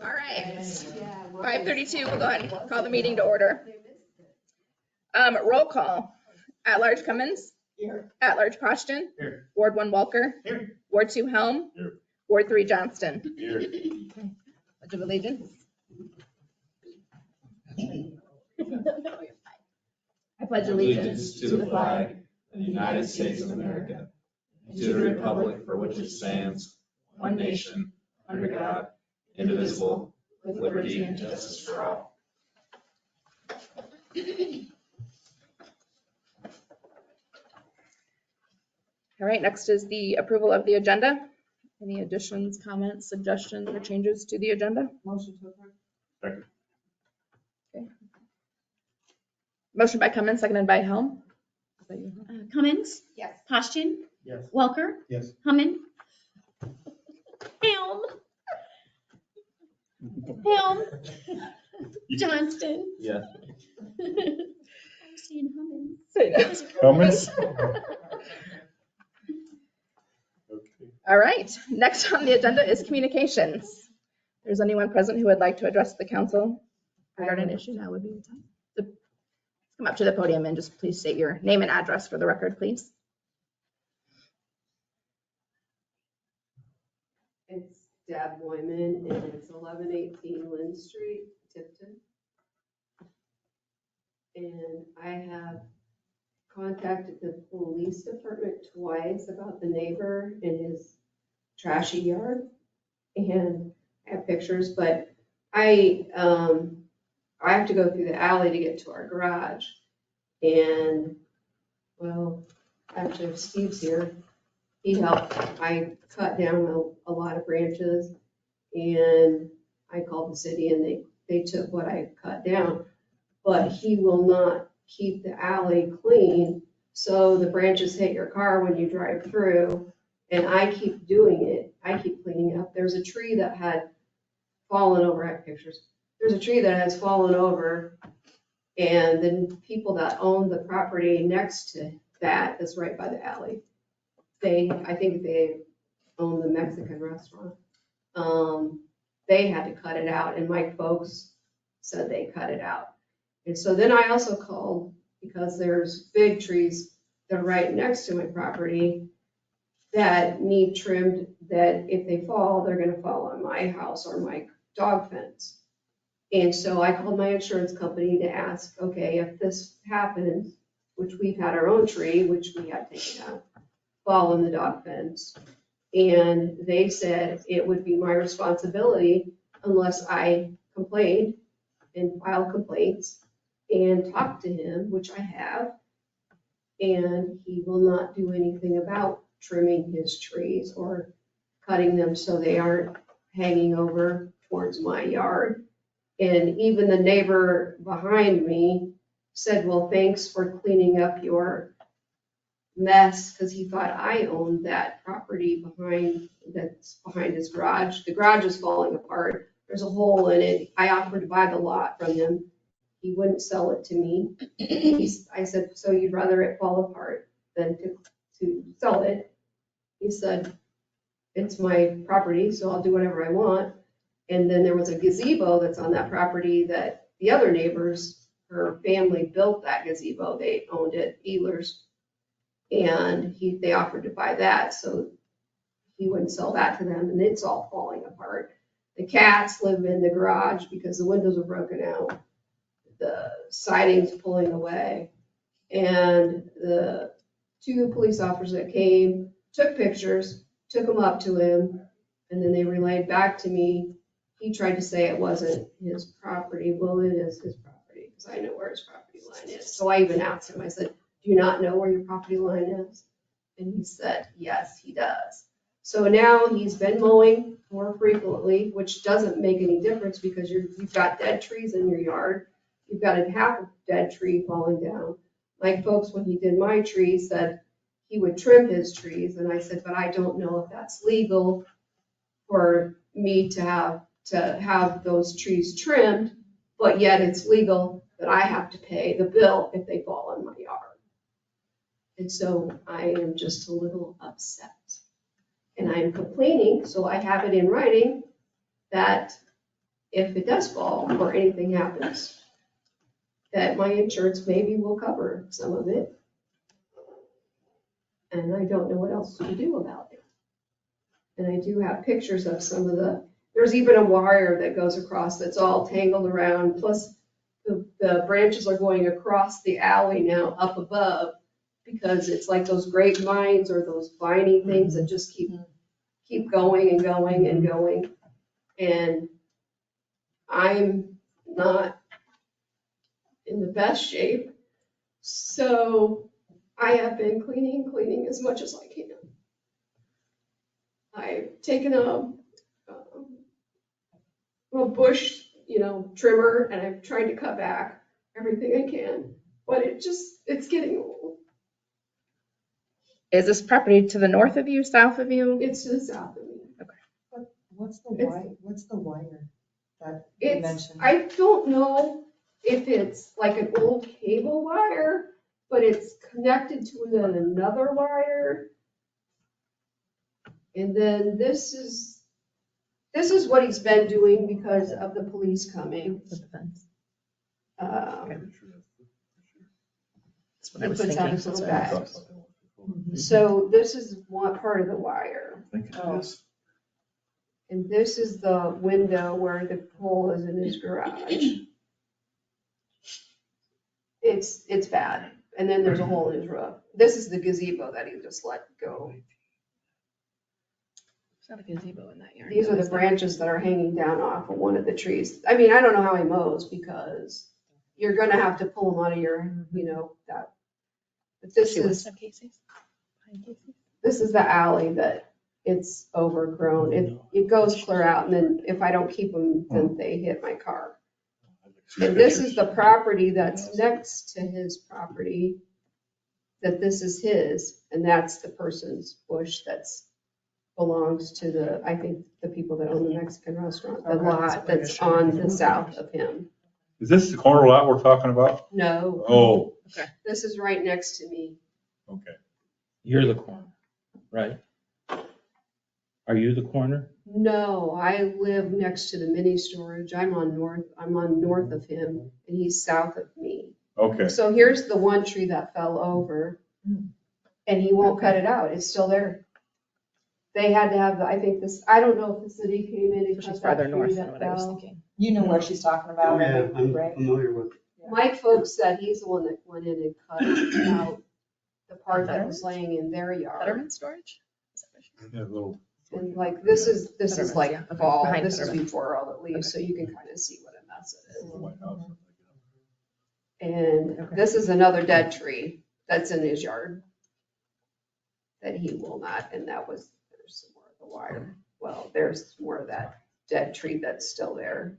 All right, 5:32, we'll go ahead and call the meeting to order. Roll call. At-large Cummins. Here. At-large Poshton. Here. Ward 1 Walker. Here. Ward 2 Helm. Here. Ward 3 Johnston. Here. Pledge of allegiance. I pledge allegiance to the flag of the United States of America, and to the republic for which it stands, one nation, under God, indivisible, with liberty and justice for all. All right, next is the approval of the agenda. Any additions, comments, suggestions, or changes to the agenda? Motion to approve. Second. Okay. Motion by Cummins, seconded by Helm. Is that you, Helm? Cummins, Yes. Poshton, Yes. Welker, Yes. Hummon, Helm, Johnston. Yes. I'm seeing Hummon. Say no. Comments? All right, next on the agenda is communications. If there's anyone present who would like to address the council regarding an issue, now would be the time. Come up to the podium and just please state your name and address for the record, please. It's Deb Boyman, and it's 1118 Lynn Street, Tipton. And I have contacted the police department twice about the neighbor and his trashy yard. And I have pictures, but I have to go through the alley to get to our garage. And, well, actually, if Steve's here, he helped. I cut down a lot of branches, and I called the city, and they took what I cut down. But he will not keep the alley clean, so the branches hit your car when you drive through, and I keep doing it. I keep cleaning up. There's a tree that had fallen over. I have pictures. There's a tree that has fallen over, and then people that own the property next to that is right by the alley. I think they own the Mexican restaurant. They had to cut it out, and my folks said they cut it out. And so then I also called because there's big trees that are right next to my property that need trimmed, that if they fall, they're gonna fall on my house or my dog fence. And so I called my insurance company to ask, okay, if this happens, which we've had our own tree, which we had taken out, fall in the dog fence. And they said it would be my responsibility unless I complained and filed complaints and talked to him, which I have. And he will not do anything about trimming his trees or cutting them so they aren't hanging over towards my yard. And even the neighbor behind me said, well, thanks for cleaning up your mess, because he thought I owned that property that's behind his garage. The garage is falling apart. There's a hole in it. I offered to buy the lot from him. He wouldn't sell it to me. I said, so you'd rather it fall apart than to sell it? He said, it's my property, so I'll do whatever I want. And then there was a gazebo that's on that property that the other neighbors, her family built that gazebo. They owned it, Ehlers. And they offered to buy that, so he wouldn't sell that to them, and it's all falling apart. The cats live in the garage because the windows are broken out. The siding's pulling away. And the two police officers that came took pictures, took them up to him, and then they relayed back to me. He tried to say it wasn't his property. Well, it is his property, because I know where his property line is. So I even asked him, I said, do you not know where your property line is? And he said, yes, he does. So now he's been mowing more frequently, which doesn't make any difference because you've got dead trees in your yard. You've got a half a dead tree falling down. My folks, when he did my tree, said he would trim his trees. And I said, but I don't know if that's legal for me to have those trees trimmed, but yet it's legal that I have to pay the bill if they fall in my yard. And so I am just a little upset. And I'm complaining, so I have it in writing, that if it does fall or anything happens, that my insurance maybe will cover some of it. And I don't know what else to do about it. And I do have pictures of some of there's even a wire that goes across that's all tangled around, plus the branches are going across the alley now up above, because it's like those grapevines or those viney things that just keep going and going and going. And I'm not in the best shape, so I have been cleaning as much as I can. I've taken a bush, trimmer, and I've tried to cut back everything I can, but it's getting old. Is this property to the north of you, south of you? It's to the south of me. What's the wire that you It's, mentioned? I don't know if it's like an old cable wire, but it's connected to another wire. And then this is what he's been doing because of the police coming. With the fence. That's what I He was puts out thinking. his little That's what I bags. was- So this is one part of the wire. I think it is. And this is the window where the pole is in his garage. It's bad. And then there's a hole in his roof. This is the gazebo that he just let go. There's not a gazebo in that yard. These are the branches that are hanging down off of one of the trees. I mean, I don't know how he mows because you're gonna have to pull them out of your, that. But this See what's is, up, Casey's? Behind Casey's? this is the alley that it's overgrown. It goes clear out, and then if I don't keep them, then they hit my car. And this is the property that's next to his property, that this is his, and that's the person's bush that's belongs to I think the people that own the Mexican restaurant, the lot that's on the south of him. Is this the corner lot we're talking about? No, Oh, this is right next to me. okay. You're the corner, right? Are you the corner? No, I live next to the mini storage. I'm on north of him, and he's south of me. Okay. So here's the one tree that fell over, and he won't cut it out. It's still there. They had to have I don't know if the city came in and So cut she's that farther tree north than that what I was fell. thinking. You know where she's talking about, Oh, yeah, I'm right? familiar with. Mike Folks said he's the one that went in and cut out the part that was laying in their yard. Betterment storage? Is that what she- Yeah, a little. And like, this is Betterment, like yeah, okay. fall, Behind this is Betterment. before all the leaves, so you can kind of see what a mess it is. White House. And Okay. this is another dead tree that's in his yard that he will not, and there's some more of the wire. Well, there's more of that dead tree that's still there.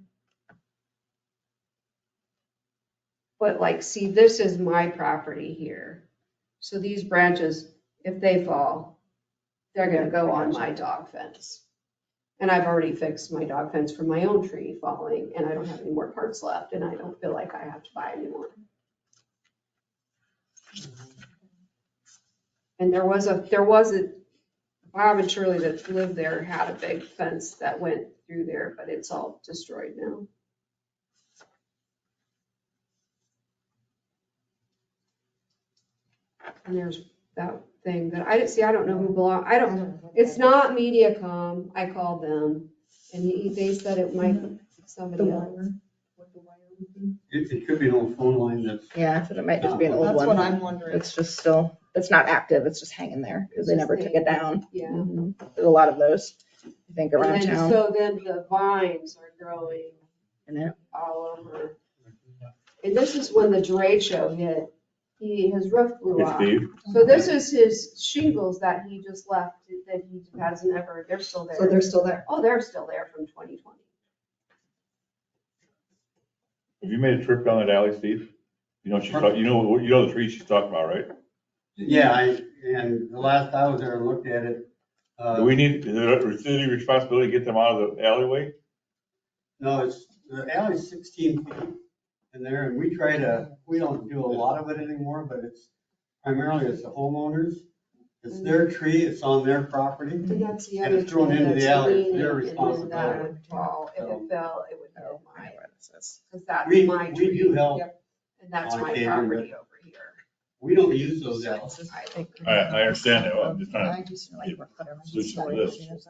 But like, see, this is my property here. So these branches, if they fall, they're gonna go on my dog fence. And I've already fixed my dog fence for my own tree falling, and I don't have any more parts left, and I don't feel like I have to buy any more. And there was a Bob and Shirley that lived there had a big fence that went through there, but it's all destroyed now. And there's that thing that I didn't see, I don't know who it's not MediaCom, I called them, and they said it might be somebody else. It could be an old phone line that's. Yeah, so it might just be an old That's what one. I'm wondering. It's just still, it's not active, it's just hanging there because they It's never just took it down. Yeah. Mhm. There's a lot of those, I think, around And then, town. so then the vines are growing And it- all over. And this is when the derecho hit, his roof blew Hey, off. Steve, So this is his shingles that he just left, that he hasn't ever, they're still there. So they're still there. Oh, they're still there from 2020. have you made a trip down that alley, Steve? You know, you know the tree she's talking about, right? Yeah, and the last I was there and looked at it. Do we need, is it a city responsibility to get them out of the alleyway? No, the alley's 16 feet in there, and we don't do a lot of it anymore, but it's primarily the homeowners. It's their tree, it's on their property. And that's the And other it's thrown tree into the that's alley. It's leaning, their and then that responsibility. would fall. If it fell, it would hit access. because that's We, my we tree, do help. and that's on my occasion, property but- over here. We don't use those alleys. I understand that, I'm just trying I just like. to solution to this.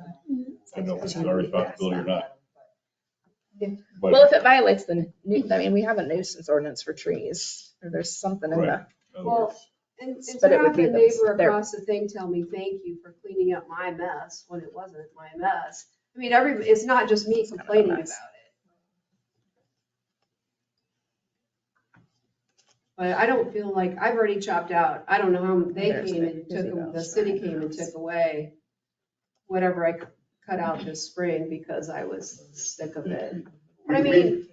I don't know if it's our responsibility or not. But- Well, if it violates the, I mean, we have a nuisance ordinance for trees, or there's something in the, Right. In other Well, words, And to But it would have be the those neighbor there. across the thing tell me, thank you for cleaning up my mess when it wasn't my mess. I mean, it's not just me kind of a complaining about mess. it. But I don't feel like, I've already chopped out, I don't know how they There's came the and took, the gazebos. city came and took away whatever I cut out this spring because I was sick of it. But I mean,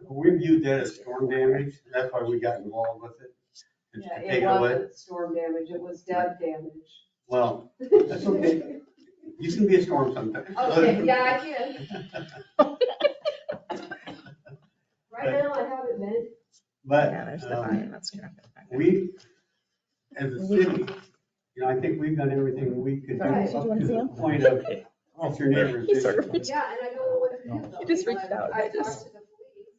We viewed that as storm damage, that's why we got involved with it. is to yeah, take it it away. wasn't storm damage, it was deb damage. Well, that's okay. You can be a storm sometimes. Okay, yeah, I can. Right now, I haven't been. But, yeah, there's the vine, that's graphic. we, as a city, I think we've done everything we could do Right. up Did you wanna to see the him? point of, if your neighbor's He sort issue. of reached- Yeah, and I don't know what to do though. He just You know, reached out. I talked to the police.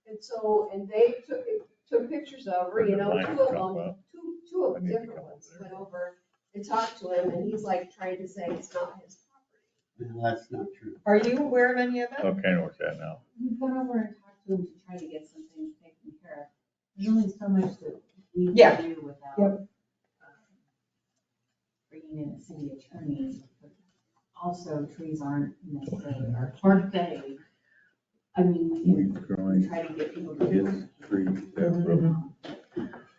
And so, and they took pictures of her, you know, two of them, different ones, went over and talked to him, and he's like trying to say it's not his property. No, that's not true. Are you aware of any of it? Okay, I know what's that now. We've gone over and talked to him to try to get some things taken care of. There's only so much that we Yeah. can do without Yep. bringing in a city attorney. But also, trees aren't necessarily our birthday. I mean, Weeds we growing, try to get people to do kids, it. trees, that road.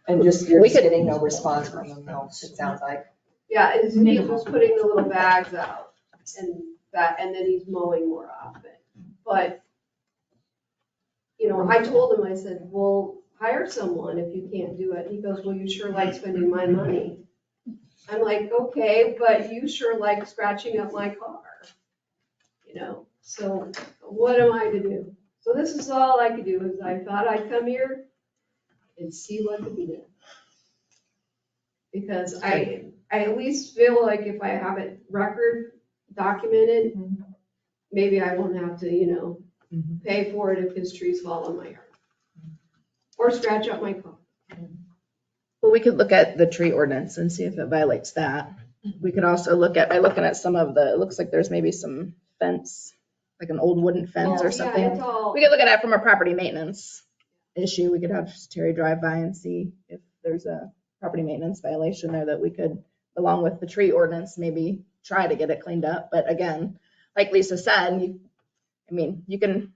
And just, you're We just could- getting no response from them, no, it sounds like. Yeah, and he's just putting the little bags out and that, and then he's mowing more often. But, I told him, I said, well, hire someone if you can't do it. He goes, well, you sure like spending my money. I'm like, okay, but you sure like scratching up my car. So what am I to do? So this is all I could do, is I thought I'd come here and see what could be done. Because I at least feel like if I have it record documented, maybe I won't have to, pay for it if his trees fall on my yard. Or scratch up my car. Well, we could look at the tree ordinance and see if it violates that. We could also look at, by looking at some of the, it looks like there's maybe some fence, like an old wooden fence Well, or yeah, something. it's all- We could look at it from a property maintenance issue. We could have Terry drive by and see if there's a property maintenance violation there that we could, along with the tree ordinance, maybe try to get it cleaned up. But again, like Lisa said, you can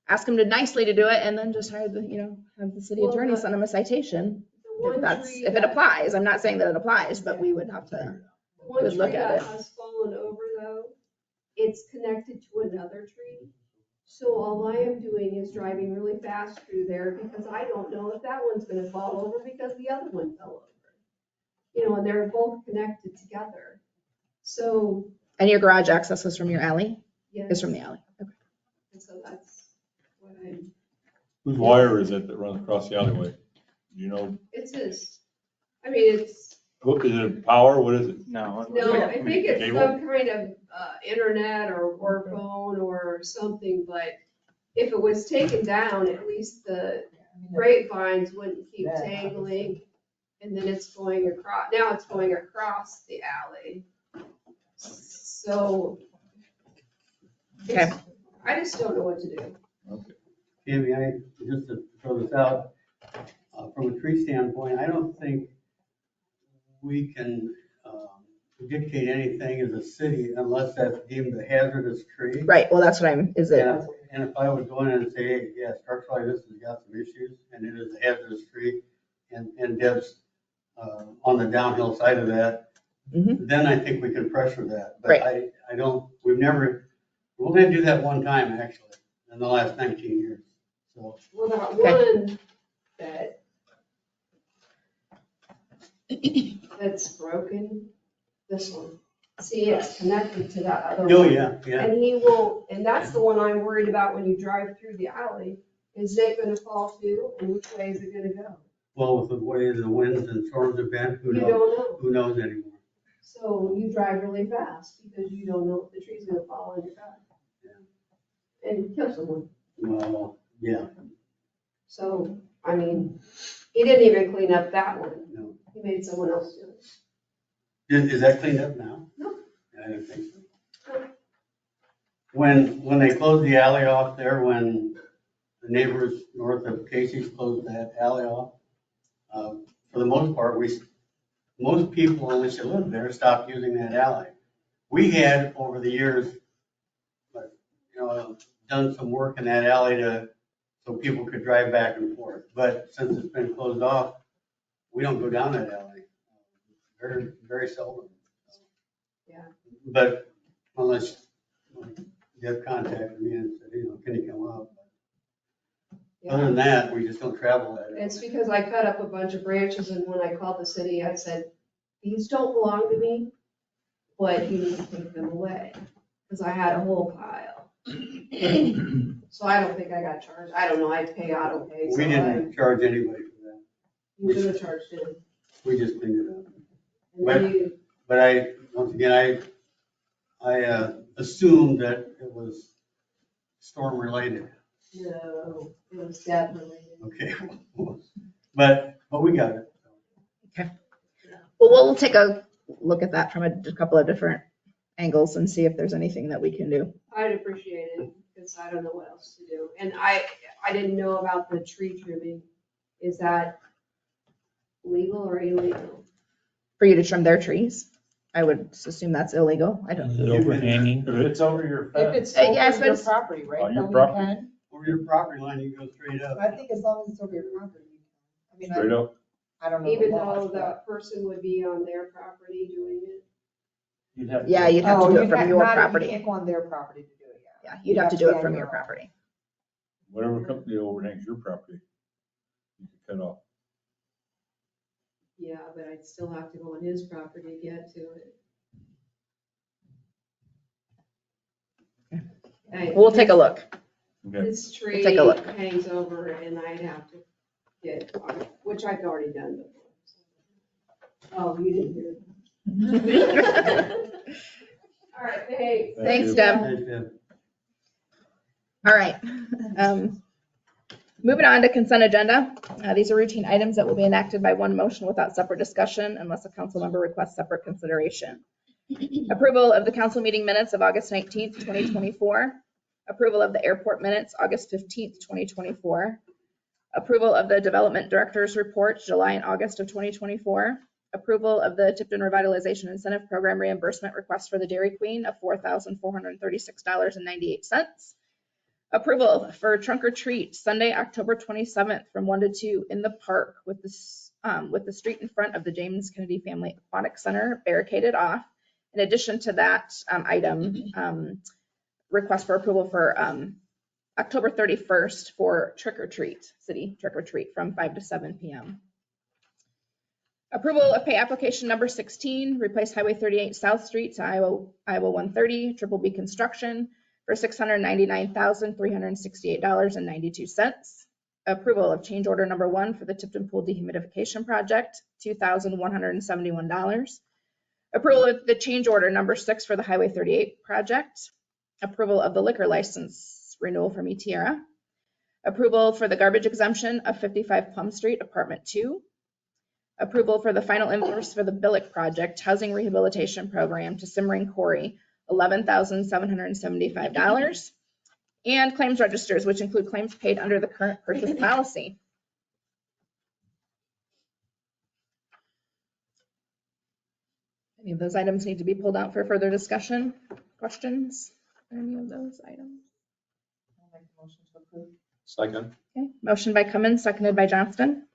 ask him to nicely to do it and then just hire have the city Well, attorney the- send him a citation. The one If tree it that- applies. I'm not saying that it applies, but we would have to. The one Good tree look at that it. has fallen over though, it's connected to another tree. So all I am doing is driving really fast through there because I don't know if that one's gonna fall over because the other one fell over. And they're both connected together. So, And your garage access is from your alley? yeah. Is from the alley. Okay. And so that's what I'm, Whose wire is it that runs across the alleyway? Do you know, it's just, it's, is it power, what is it? No. no, I think it's Cable? some kind of internet or phone or something, but if it was taken down, at least the grapevines wouldn't keep tangling. And then it's going across, now it's going across the alley. So. Okay. I just don't know what to do. Tammy, just to throw this out, from a tree standpoint, I don't think we can dictate anything as a city unless that's deemed a hazardous tree. Right, well, that's what is it? And if I would go in and say, hey, yeah, structurally this has got some issues and it is a hazardous tree and Deb's on the downhill side of that, Mhm. then I think we can pressure that. But Right. I don't, we're only gonna do that one time actually in the last 19 years. So, Well, that Okay. one that's broken, this one. See, it's connected to that other one. oh, yeah. And that's the one I'm worried about when you drive through the alley. Is it gonna fall too? And which way is it gonna go? Well, with the way the winds and storms have been, who You knows? don't know. Who knows anymore? So you drive really fast because you don't know if the tree's gonna fall on your car. And kill someone. Well, yeah, So, I mean, he didn't even clean up that one. no. He made someone else do it. Is that cleaned up now? No. I didn't think so. When they closed the alley off there, when the neighbors north of Casey's closed that alley off, for the most part, most people, unless you live there, stopped using that alley. We had, over the years, done some work in that alley so people could drive back and forth. But since it's been closed off, we don't go down that alley. Very, very seldom. Yeah. But unless Jeff contacted me and said, can you come up? Other than that, we just don't travel that. It's because I cut up a bunch of branches, and when I called the city, I said, these don't belong to me, but you need to take them away, because I had a whole pile. So I don't think I got charged. I don't know, I pay auto pay. We didn't charge anybody for that. You should have charged him. We just cleaned it up. And then you, But once again, I assumed that it was storm related. no, it was debt related. Okay. But we got it. Well, we'll take a look at that from a couple of different angles and see if there's anything that we can do. I'd appreciate it, because I don't know what else to do. And I didn't know about the tree trimming. Is that legal or illegal? For you to trim their trees, I would assume that's illegal. I Is don't. it overhanging? If it's over your If fence, it's yes, over but your it's- property, right? On your then you property. can. Over your property line, you go straight up. I think as long as it's over your property. you can. I Straight mean, up. I don't know. the Even laws, though but- that person would be on their property doing it? you'd have. Yeah, you'd have Oh, to do it you'd from have- your not- property. You can't go on their property to do it, yeah. Yeah, you'd have to do be it from on your own. property. Whatever company overhangs your property, you can cut off. Yeah, but I'd still have to go on his property to get to it. Hey, We'll take a look. Okay. This tree take a look. hangs over and I'd have to get it, which I've already done before. Oh, you didn't hear that. All right, thanks. Thanks, you. Deb. Thanks, Deb. All right. Moving on to consent agenda. These are routine items that will be enacted by one motion without separate discussion unless a council member requests separate consideration. Approval of the council meeting minutes of August 19th, 2024. Approval of the airport minutes, August 15th, 2024. Approval of the development director's report, July and August of 2024. Approval of the Tipton Revitalization Incentive Program reimbursement request for the Dairy Queen of $4,436.98. Approval for trunk or treat Sunday, October 27th from 1 to 2 in the park with the street in front of the James Kennedy Family Aquatic Center barricaded off. In addition to that item, request for approval for October 31st for trick or treat, city trick or treat from 5 to 7 p.m. Approval of pay application number 16, replace Highway 38 South Street to Iowa 130, Triple B Construction for $699,368.92. Approval of change order number 1 for the Tipton Pool Dehumidification Project, $2,171. Approval of the change order number 6 for the Highway 38 project. Approval of the liquor license renewal from Etiera. Approval for the garbage exemption of 55 Plum Street, Apartment 2. Approval for the final invoice for the Billick Project Housing Rehabilitation Program to Simmering Quarry, $11,775. And claims registers, which include claims paid under the current purchase policy. Any of those items need to be pulled out for further discussion? Questions? Any of those items? I'll make the motion to approve. Second. Okay, motion by Cummins, seconded by Johnston.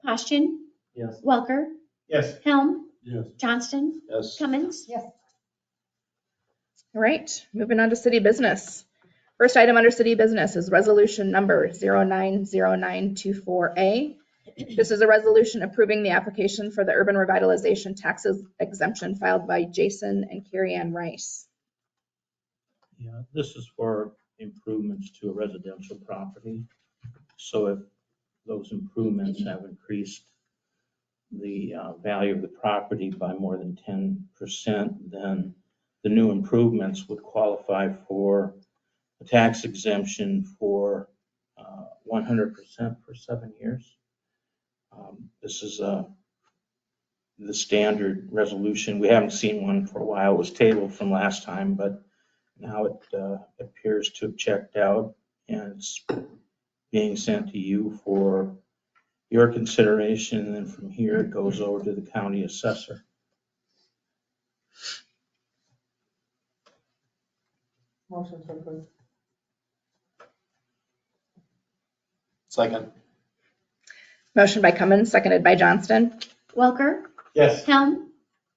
Posturing, Yes. Welker, Yes. Helm, Yes. Johnston, Yes. Cummins. Yes. All right, moving on to city business. First item under city business is resolution number 090924A. This is a resolution approving the application for the urban revitalization taxes exemption filed by Jason and Carrie Ann Rice. Yeah, this is for improvements to a residential property. So if those improvements have increased the value of the property by more than 10%, then the new improvements would qualify for a tax exemption for 100% for 7 years. This is the standard resolution. We haven't seen one for a while. It was tabled from last time, but now it appears to have checked out, and it's being sent to you for your consideration. And then from here, it goes over to the county assessor. Motion to approve. Second. Motion by Cummins, seconded by Johnston. Welker, Yes. Helm.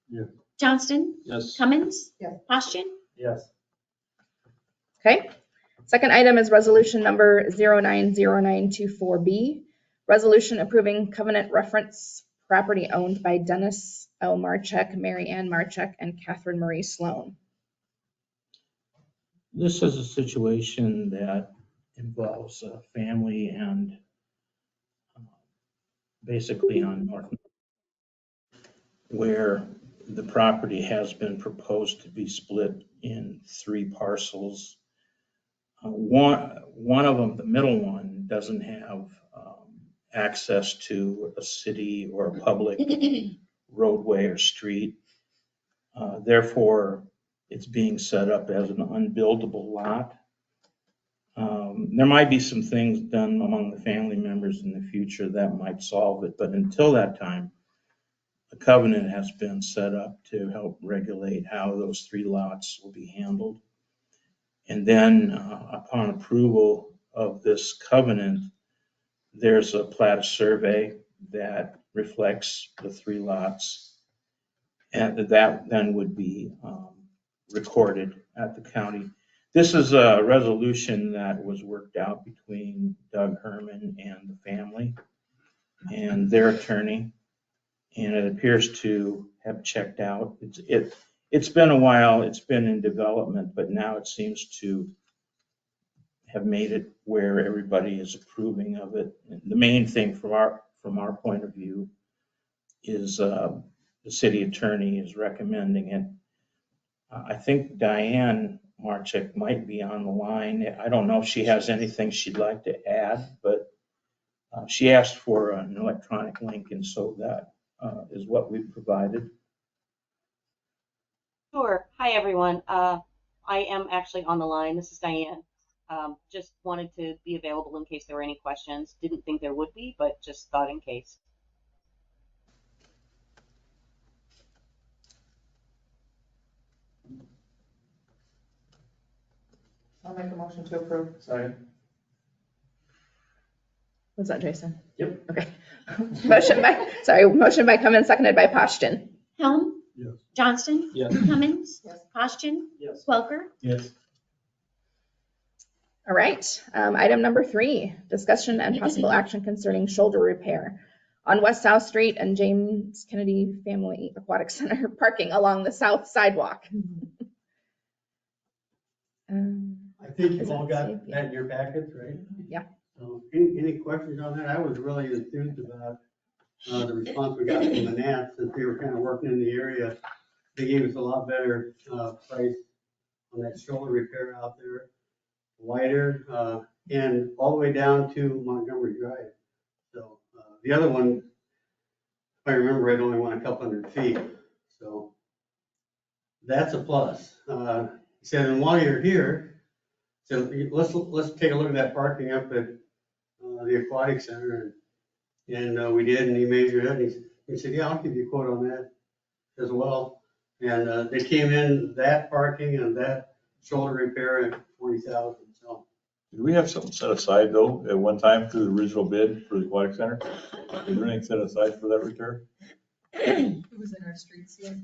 Yes. Johnston, Yes. Cummins. Yes. Poschin. Yes. Okay. Second item is resolution number 090924B. Resolution approving covenant reference property owned by Dennis L. Marchek, Mary Ann Marchek, and Catherine Marie Sloan. This is a situation that involves a family and basically on North, where the property has been proposed to be split in 3 parcels. One of them, the middle one, doesn't have access to a city or a public roadway or street. Therefore, it's being set up as an unbuildable lot. There might be some things done among the family members in the future that might solve it, but until that time, a covenant has been set up to help regulate how those 3 lots will be handled. And then upon approval of this covenant, there's a plat of survey that reflects the 3 lots. And that then would be recorded at the county. This is a resolution that was worked out between Doug Herman and the family and their attorney. And it appears to have checked out. It's been a while, it's been in development, but now it seems to have made it where everybody is approving of it. And the main thing from our point of view is the city attorney is recommending it. I think Diane Marchek might be on the line. I don't know if she has anything she'd like to add, but she asked for an electronic link, and so that is what we've provided. Sure. Hi, everyone. I am actually on the line. This is Diane. Just wanted to be available in case there were any questions. Didn't think there would be, but just thought in case. I'll make a motion to approve. Second. Was that Jason? Yep. Okay. Motion by Cummins, seconded by Poschin. Helm. Yes. Johnston. Yes. Cummins. Yes. Poschin. Yes. Welker. Yes. All right. Item number 3, discussion and possible action concerning shoulder repair on West South Street and James Kennedy Family Aquatic Center parking along the south sidewalk. I think Is you've all that got safe? that in your packets, right? Yeah. So any questions on that? I was really enthused about the response we got from the Nats, since they were kind of working in the area. They gave us a lot better price on that shoulder repair out there, wider, and all the way down to Montgomery Drive. So the other one, if I remember right, only went a couple hundred feet. So that's a plus. He said, and while you're here, so let's take a look at that parking up at the aquatic center, and we did, and he measured it, and he said, yeah, I'll give you a quote on that as well. And they came in that parking and that shoulder repair at $40,000. So Did we have something set aside though, at one time through the original bid for the aquatic center? Was there anything set aside for that repair? It was in our street CIP.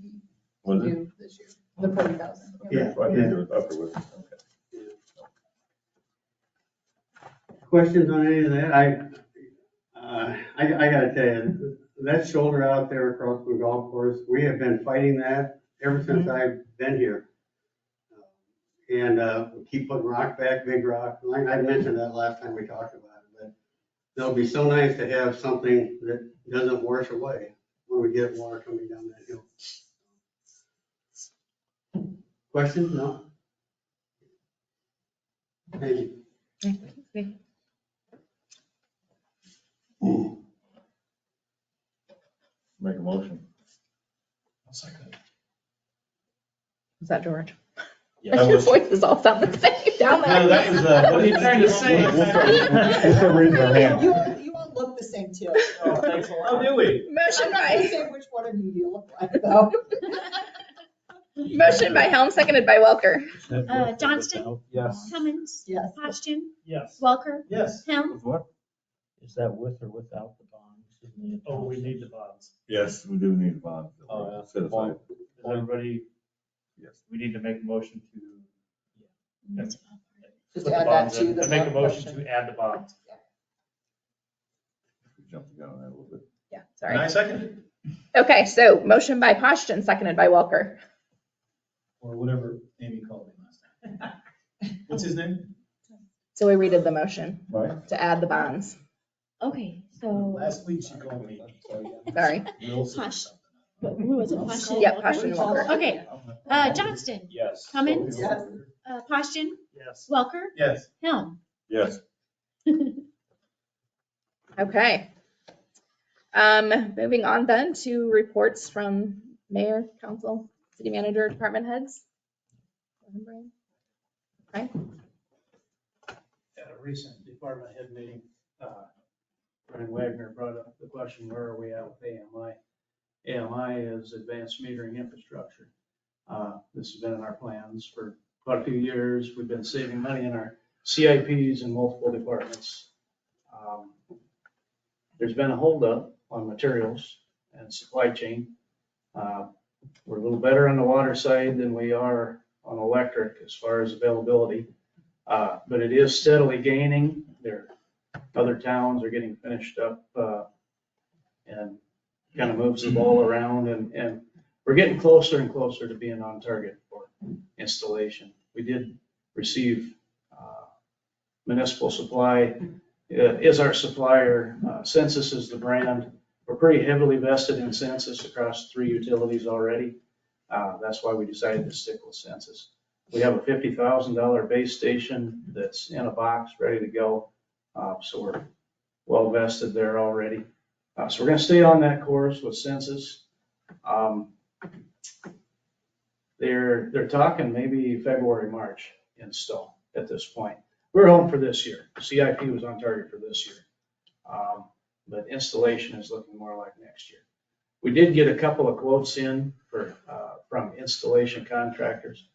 Was it? Due this year, the 40,000. Yeah. I think it was afterwards. questions on any of that? I gotta tell you, that shoulder out there across the golf course, we have been fighting that ever since I've been here. And we keep putting rock back, big rock. Like I mentioned that last time we talked about it, but it'll be so nice to have something that doesn't wash away when we get water coming down that hill. Questions? No? Thank you. Make a motion. I'll second it. Is that George? That Your was- voices all sound the same down No, there. that was, What are you trying to say? We'll start raising our hand. You all look the same too. Oh, thanks a lot. How do we? Motion I'm not gonna by, say which one of you you look like though. motion by Helm, seconded by Welker. Johnston? Yes. Cummins? Yes. Poston? Yes. Welker? Yes. Helm? With what? Is that with or without the bonds? Oh, we need the bonds. Yes, we do need a bond. Oh, yeah. Set aside. Is everybody, Yes. we need to make a motion to Just put the add that bonds to in. the I make a motion motion. to add the bonds. We jumped the gun on that a little bit. Yeah, And I sorry. second Okay, so motion by Poston, seconded by Welker. or whatever Amy called him last time. What's his name? So we redid the motion Right. to add the bonds. Okay, so, Last week she called me. Sorry. Posh. who was it? Poston? Yeah, Welker? Poston, Welker. Okay, Johnston? Yes. Cummins? Yes. Poston? Yes. Welker? Yes. Helm? Yes. Okay. Moving on then to reports from mayor, council, city manager, department heads. Okay. At a recent department head meeting, Brian Wagner brought up the question, where are we at with AMI? AMI is advanced metering infrastructure. This has been in our plans for quite a few years. We've been saving money in our CIPs in multiple departments. There's been a holdup on materials and supply chain. We're a little better on the water side than we are on electric as far as availability. But it is steadily gaining. Other towns are getting finished up, and kind of moves the ball around, and we're getting closer and closer to being on target for installation. We did receive, Municipal Supply is our supplier. Census is the brand. We're pretty heavily vested in Census across 3 utilities already. That's why we decided to stick with Census. We have a $50,000 base station that's in a box, ready to go. So we're well vested there already. So we're gonna stay on that course with Census. They're talking maybe February, March install at this point. We're hoping for this year. CIP was on target for this year. But installation is looking more like next year. We did get a couple of quotes in from installation contractors.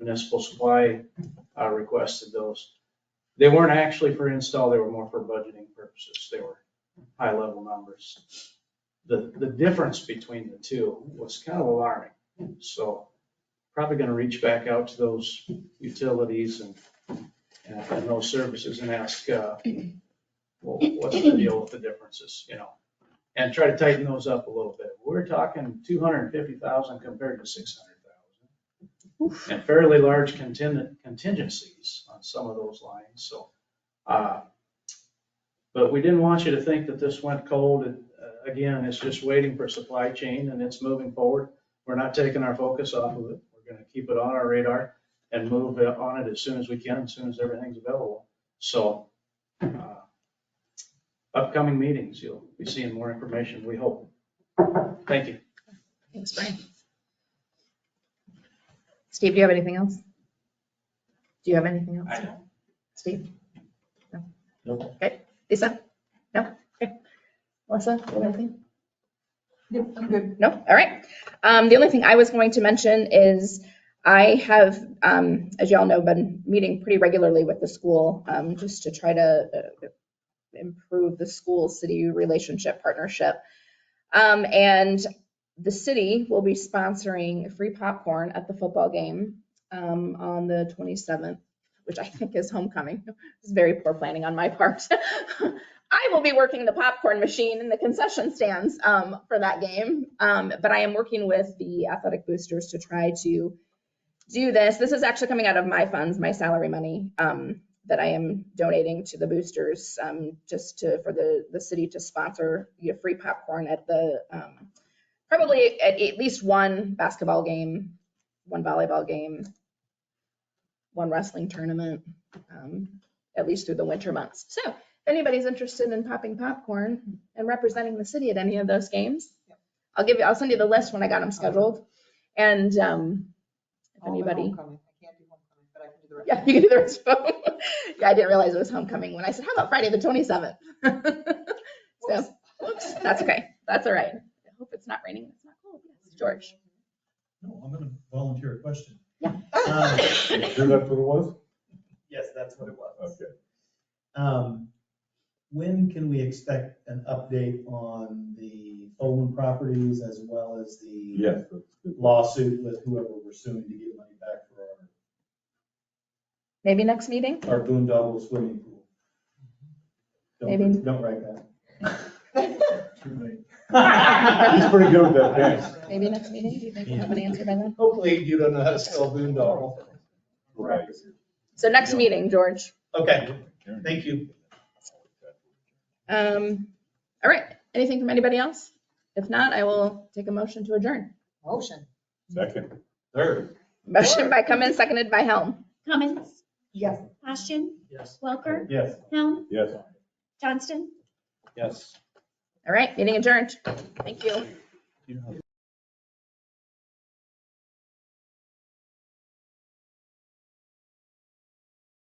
Municipal Supply requested those. They weren't actually for install, they were more for budgeting purposes. They were high level numbers. The difference between the two was kind of alarming. So probably gonna reach back out to those utilities and those services and ask, well, what's the deal with the differences, and try to tighten those up a little bit. We're talking 250,000 compared to 600,000. And fairly large contingencies on some of those lines, so. But we didn't want you to think that this went cold. Again, it's just waiting for supply chain and it's moving forward. We're not taking our focus off of it. We're gonna keep it on our radar and move on it as soon as we can, as soon as everything's available. So, upcoming meetings, you'll be seeing more information, we hope. Thank you. Thanks, Brian. Steve, do you have anything else? Do you have anything else? I don't. Steve? No? Nope. Okay. Lisa? No? Okay. Melissa, do you have anything? Yep, I'm good. No? All right. The only thing I was going to mention is I have, as you all know, been meeting pretty regularly with the school, just to try to improve the school-city relationship partnership. And the city will be sponsoring free popcorn at the football game on the 27th, which I think is homecoming. It's very poor planning on my part. I will be working the popcorn machine in the concession stands for that game. But I am working with the athletic boosters to try to do this. This is actually coming out of my funds, my salary money, that I am donating to the boosters, just for the city to sponsor free popcorn at the probably at least one basketball game, one volleyball game, one wrestling tournament, at least through the winter months. So if anybody's interested in popping popcorn and representing the city at any of those games, I'll send you the list when I got them scheduled. And if anybody, Homecoming. I can't do homecoming, but I can do the rest. yeah, you can do the rest of them. Yeah, I didn't realize it was homecoming when I said, how about Friday the 27th? So, whoops, that's okay. That's all right. I hope it's not raining. It's not cold. Yes, George. No, I'm gonna volunteer a question. Yeah. You sure that's what it was? Yes, that's what it was. Okay. When can we expect an update on the Olin properties as well as the Yes. lawsuit with whoever we're suing to get money back for Maybe next meeting? our boondoggle swimming pool? Maybe. Don't write that. He's pretty good with that, thanks. Maybe next meeting? Do you think we'll have an answer by then? Hopefully you don't know how to spell boondoggle. Right. So next meeting, George. Okay, thank you. All right. Anything from anybody else? If not, I will take a motion to adjourn. Motion. Second. Third. Motion by Cummins, seconded by Helm. Cummins, Yes. Postian, Yes. Welker, Yes. Helm, Yes. Johnston. Yes. All right, meeting adjourned. Thank you.